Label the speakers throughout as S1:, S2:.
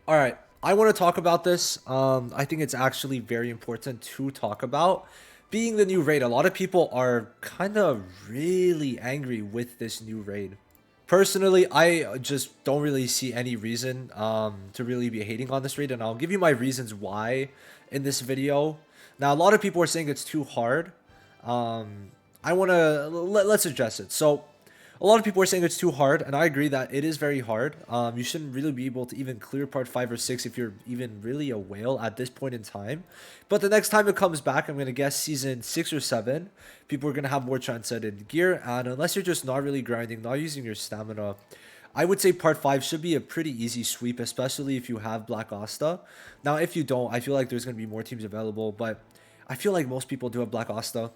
S1: All right, I want to talk about this. I think it's actually very important to talk about. Being the new raid, a lot of people are kind of really angry with this new raid. Personally, I just don't really see any reason to really be hating on this raid, and I'll give you my reasons why in this video. Now, a lot of people are saying it's too hard. Um, I want to let's address it. So, a lot of people are saying it's too hard, and I agree that it is very hard. You shouldn't really be able to even clear part 5 or 6 if you're even really a whale at this point in time. But the next time it comes back, I'm going to guess season 6 or 7, people are going to have more transcendent gear, and unless you're just not really grinding, not using your stamina, I would say part 5 should be a pretty easy sweep, especially if you have Black Asta. Now, if you don't, I feel like there's going to be more teams available, but I feel like most people do have Black Asta.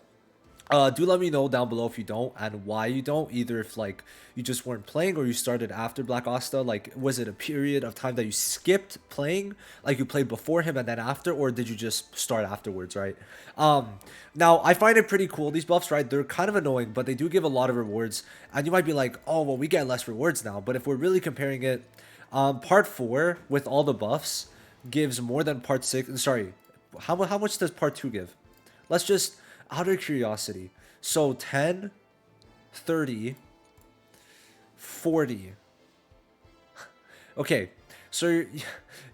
S1: Do let me know down below if you don't and why you don't. Either if like you just weren't playing or you started after Black Asta. Like, was it a period of time that you skipped playing, like you played before him and then after, or did you just start afterwards, right? Now I find it pretty cool, these buffs, right? They're kind of annoying, but they do give a lot of rewards. And you might be like, oh well, we get less rewards now. But if we're really comparing it, part 4 with all the buffs gives more than part 6. Sorry, how much does part 2 give? Let's just, out of curiosity. So 10, 30, 40. Okay, so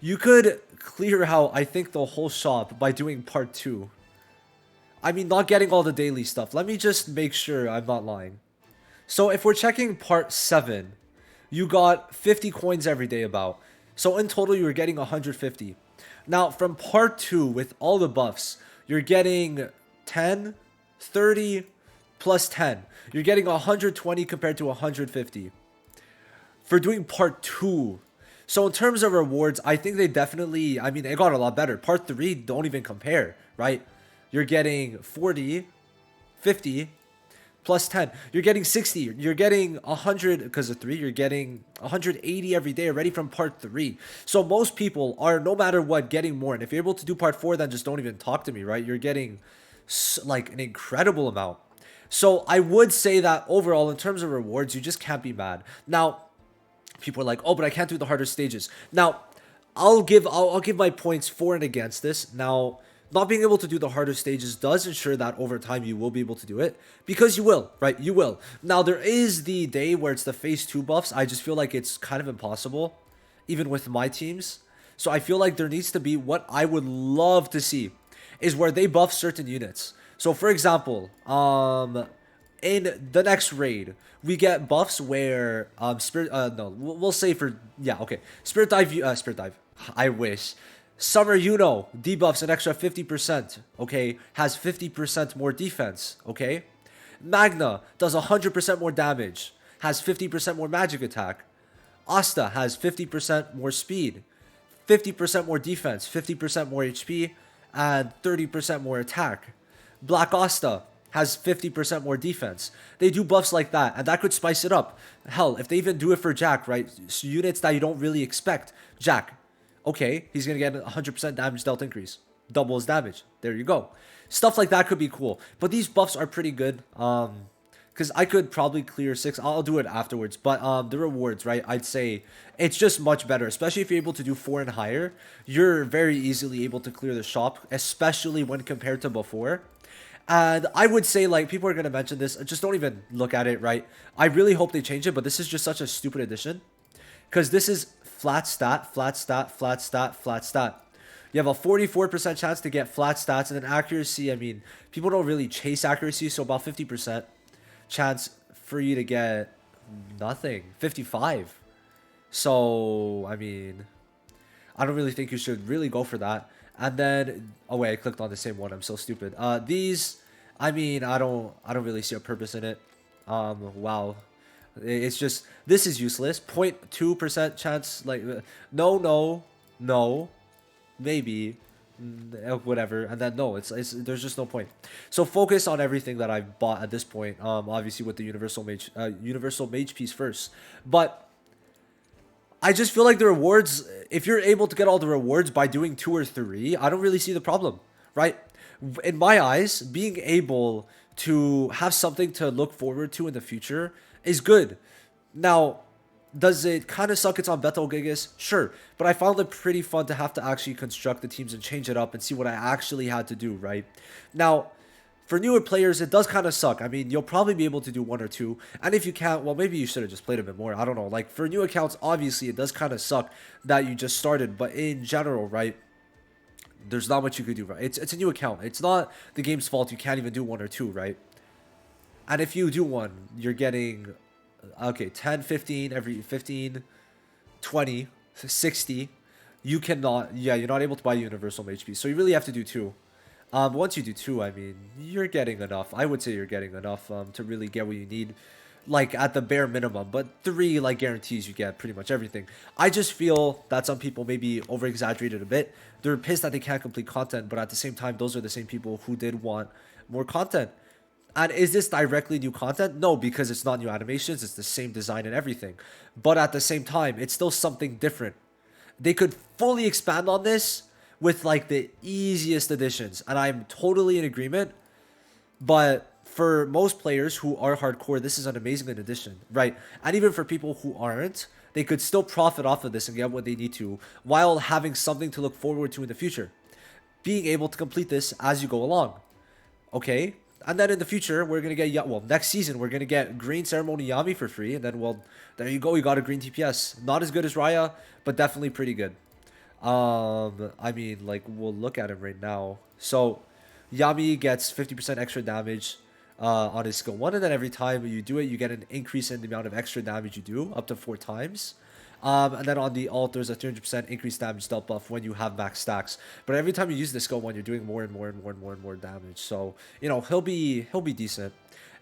S1: you could clear out, I think, the whole shop by doing part 2. I mean, not getting all the daily stuff. Let me just make sure I'm not lying. So if we're checking part 7, you got 50 coins every day about. So in total, you were getting 150. Now, from part 2, with all the buffs, you're getting 10, 30, plus 10. You're getting 120 compared to 150 for doing part 2. So in terms of rewards, I think they definitely, I mean, it got a lot better. Part 3, don't even compare, right? You're getting 40, 50, plus 10. You're getting 60. You're getting 100 because of 3. You're getting 180 every day already from part 3. So most people are, no matter what, getting more. And if you're able to do part 4, then just don't even talk to me, right? You're getting like an incredible amount. So I would say that overall, in terms of rewards, you just can't be mad. Now, people are like, oh, but I can't do the harder stages. Now, I'll give my points for and against this. Now, not being able to do the harder stages does ensure that over time you will be able to do it, because you will, right? You will. Now, there is the day where it's the phase 2 buffs. I just feel like it's kind of impossible, even with my teams. So I feel like there needs to be, what I would love to see is where they buff certain units. So for example, in the next raid, we get buffs where spirit no, we'll say for, yeah, okay. Spirit dive. I wish. Summer Yuno debuffs an extra 50%, okay? Has 50% more defense, okay? Magna does 100% more damage, has 50% more magic attack. Asta has 50% more speed, 50% more defense, 50% more HP, and 30% more attack. Black Asta has 50% more defense. They do buffs like that, and that could spice it up. Hell, if they even do it for Jack, right? So units that you don't really expect. Jack, okay, he's going to get 100% damage dealt increase. Double his damage. There you go. Stuff like that could be cool. But these buffs are pretty good. Because I could probably clear 6. I'll do it afterwards. But the rewards, right? I'd say it's just much better. Especially if you're able to do 4 and higher. You're very easily able to clear the shop. Especially when compared to before. And I would say, like, people are going to mention this. Just don't even look at it, right? I really hope they change it. But this is just such a stupid addition. Because this is flat stat, flat stat, flat stat, flat stat. You have a 44% chance to get flat stats, and then accuracy, I mean, people don't really chase accuracy, so about 50% chance for you to get nothing. 55. So, I mean, I don't really think you should really go for that. And then, oh wait, I clicked on the same one. I'm so stupid. These, I mean, I don't really see a purpose in it. Wow. It's just, this is useless. 0.2% chance, like, no, no, no, maybe, whatever, and then no, it's there's just no point. So focus on everything that I've bought at this point. Obviously with the universal mage piece first, but I just feel like the rewards, if you're able to get all the rewards by doing 2 or 3, I don't really see the problem, right? In my eyes, being able to have something to look forward to in the future is good. Now, Does it kind of suck it's on Beto Gigas? Sure. But I found it pretty fun to have to actually construct the teams and change it up and see what I actually had to do, right? Now, for newer players, it does kind of suck. I mean, you'll probably be able to do one or two. And if you can't, well, maybe you should have just played a bit more. I don't know. Like, for new accounts, obviously, it does kind of suck that you just started. But in general, right, there's not much you could do, right? It's a new account. It's not the game's fault you can't even do one or two, right? And if you do one, you're getting, okay, 10, 15, every 15, 20, 60. You cannot, yeah, you're not able to buy universal HP. So you really have to do two. Once you do two, I mean, you're getting enough. I would say you're getting enough to really get what you need, like at the bare minimum. But three, like, guarantees you get pretty much everything. I just feel that some people maybe over-exaggerated a bit. They're pissed that they can't complete content, but at the same time, those are the same people who did want more content. And is this directly new content? No, because it's not new animations. It's the same design and everything. But at the same time, it's still something different. They could fully expand on this with like the easiest additions. And I'm totally in agreement. But for most players who are hardcore, this is an amazing addition, right? And even for people who aren't, they could still profit off of this and get what they need to while having something to look forward to in the future. Being able to complete this as you go along. Okay? And then in the future, we're going to get, well, next season, we're going to get Green Ceremony Yami for free. And then, well, there you go. You got a Green TPS. Not as good as Raya, but definitely pretty good. I mean, like, we'll look at it right now. So, Yami gets 50% extra damage on his skill 1. And then every time you do it, you get an increase in the amount of extra damage you do, up to 4 times. And then on the alt, there's a 300% increased damage dealt buff when you have max stacks. But every time you use this skill 1, you're doing more and more and more and more and more damage. So, you know, he'll be decent.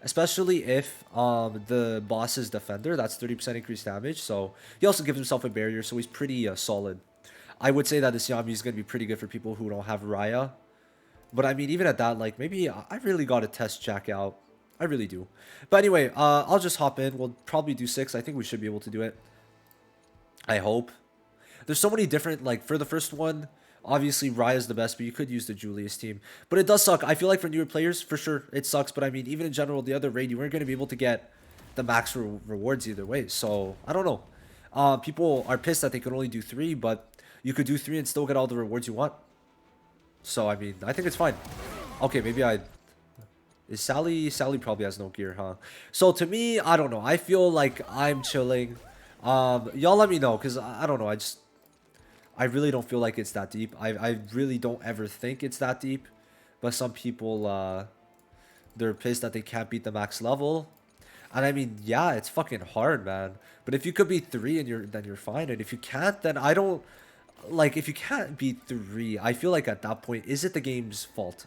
S1: Especially if the boss is defender, that's 30% increased damage. So he also gives himself a barrier, so he's pretty solid. I would say that this Yami is going to be pretty good for people who don't have Raya. But I mean, even at that, like, maybe I really got to test Jack out. I really do. But anyway, I'll just hop in. We'll probably do 6. I think we should be able to do it. I hope. There's so many different, like, for the first one, obviously Raya's the best, but you could use the Julius team. But it does suck. I feel like for newer players, for sure, it sucks. But I mean, even in general, the other raid, you weren't going to be able to get the max rewards either way. So, I don't know. People are pissed that they can only do 3, but you could do 3 and still get all the rewards you want. So, I mean, I think it's fine. Okay, maybe is Sally probably has no gear, huh? So, to me, I don't know. I feel like I'm chilling. Y'all let me know, because I don't know, I really don't feel like it's that deep. I really don't ever think it's that deep, but some people, they're pissed that they can't beat the max level. And I mean, yeah, it's fucking hard, man. But if you could beat 3 and then you're fine, and if you can't, then I don't, like, if you can't beat 3, I feel like at that point, is it the game's fault?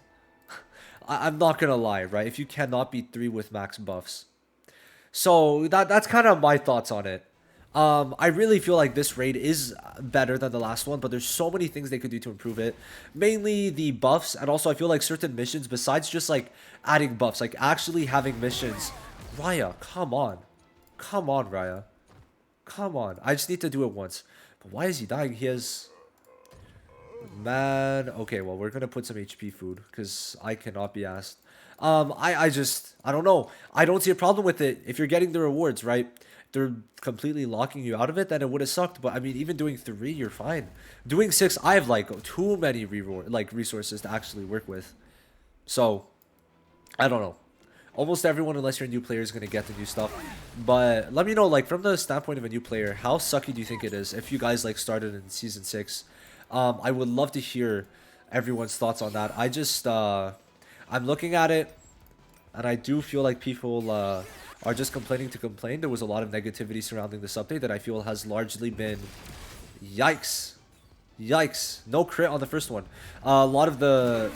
S1: I'm not gonna lie, right? If you cannot beat 3 with max buffs. So that's kind of my thoughts on it. I really feel like this raid is better than the last one, but there's so many things they could do to improve it. Mainly the buffs, and also I feel like certain missions, besides just like adding buffs, like actually having missions. Raya, come on. Come on, Raya. Come on. I just need to do it once. But why is he dying? He has... Man, okay, well, we're gonna put some HP food, because I cannot be asked. I don't know. I don't see a problem with it if you're getting the rewards, right? They're completely locking you out of it, then it would have sucked. But I mean, even doing 3, you're fine. Doing 6, I have like too many resources to actually work with. So, I don't know. Almost everyone, unless you're a new player, is going to get the new stuff. But let me know, like, from the standpoint of a new player, how sucky do you think it is if you guys, like, started in Season 6? I would love to hear everyone's thoughts on that. I just, I'm looking at it, and I do feel like people are just complaining to complain. There was a lot of negativity surrounding this update that I feel has largely been... Yikes. Yikes. No crit on the first one. A lot of the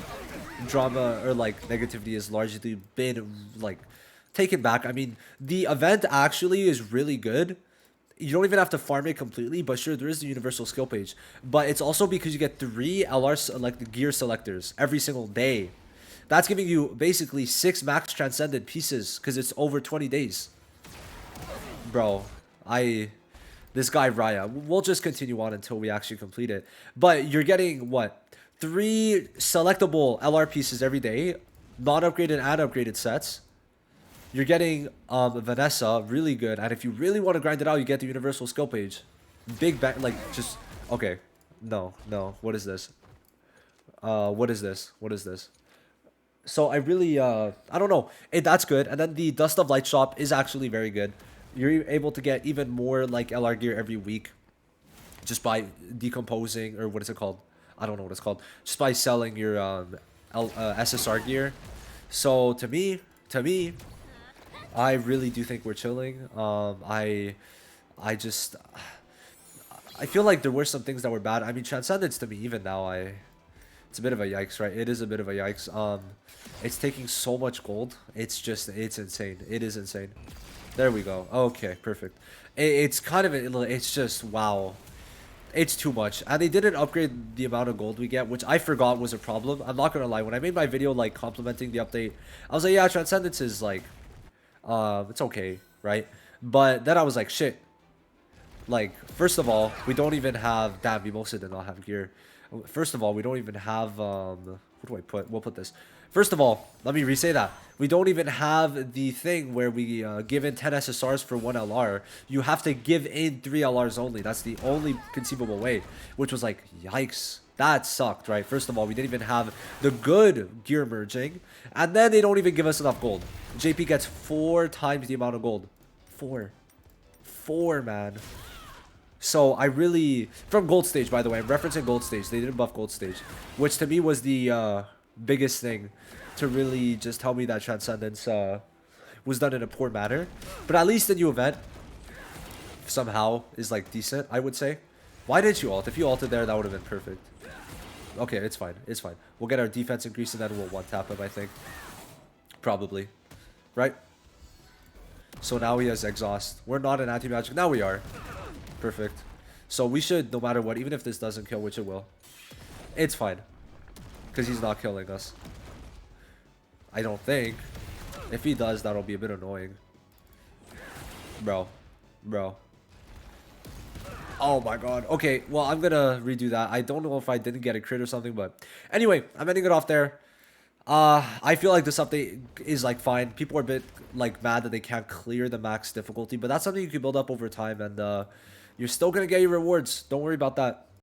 S1: drama or like negativity has largely been like taken back. I mean, the event actually is really good. You don't even have to farm it completely, but sure, there is the universal skill page. But it's also because you get 3 LR select gear selectors every single day. That's giving you basically 6 max transcended pieces because it's over 20 days. Bro, this guy Raya, we'll just continue on until we actually complete it. But you're getting, what, 3 selectable LR pieces every day, non-upgraded and upgraded sets. You're getting Vanessa, really good. And if you really want to grind it out, you get the universal skill page. Big bang, like, just... Okay. No, no. What is this? What is this? What is this? So I really, I don't know. That's good. And then the Dust of Light shop is actually very good. You're able to get even more, like, LR gear every week. Just by decomposing, or what is it called? I don't know what it's called. Just by selling your, SSR gear. So, to me, I really do think we're chilling. I just... I feel like there were some things that were bad. I mean, Transcendence to me, even now, it's a bit of a yikes, right? It is a bit of a yikes. It's taking so much gold. It's insane. It is insane. There we go. Okay, perfect. It's kind of, it's just, wow. It's too much. And they didn't upgrade the amount of gold we get, which I forgot was a problem. I'm not gonna lie. When I made my video, like, complimenting the update, I was like, yeah, Transcendence is, like, it's okay, right? But then I was like, shit. Like, first of all, we don't even have... Damn, Mimosa did not have gear. First of all, we don't even have... What do I put? We'll put this. First of all, let me re-say that. We don't even have the thing where we give in 10 SSRs for 1 LR. You have to give in 3 LRs only. That's the only conceivable way. Which was like, yikes. That sucked, right? First of all, we didn't even have the good gear merging. And then they don't even give us enough gold. JP gets 4 times the amount of gold. 4. 4, man. So I really... From Gold Stage, by the way. I'm referencing Gold Stage. They didn't buff Gold Stage. Which to me was the biggest thing to really just tell me that Transcendence was done in a poor manner. But at least the new event somehow is like decent, I would say. Why didn't you ult? If you ulted there, that would have been perfect. Okay, it's fine. It's fine. We'll get our defense increase and then we'll one-tap him, I think. Probably. Right? So now he has exhaust. We're not an anti-magic. Now we are. Perfect. So we should, no matter what, even if this doesn't kill, which it will, it's fine. Because he's not killing us. I don't think. If he does, that'll be a bit annoying. Bro. Bro. Oh my god. Okay, well, I'm gonna redo that. I don't know if I didn't get a crit or something, but... Anyway, I'm ending it off there. I feel like this update is, like, fine. People are a bit, like, mad that they can't clear the max difficulty, but that's something you can build up over time, and, you're still gonna get your rewards. Don't worry about that.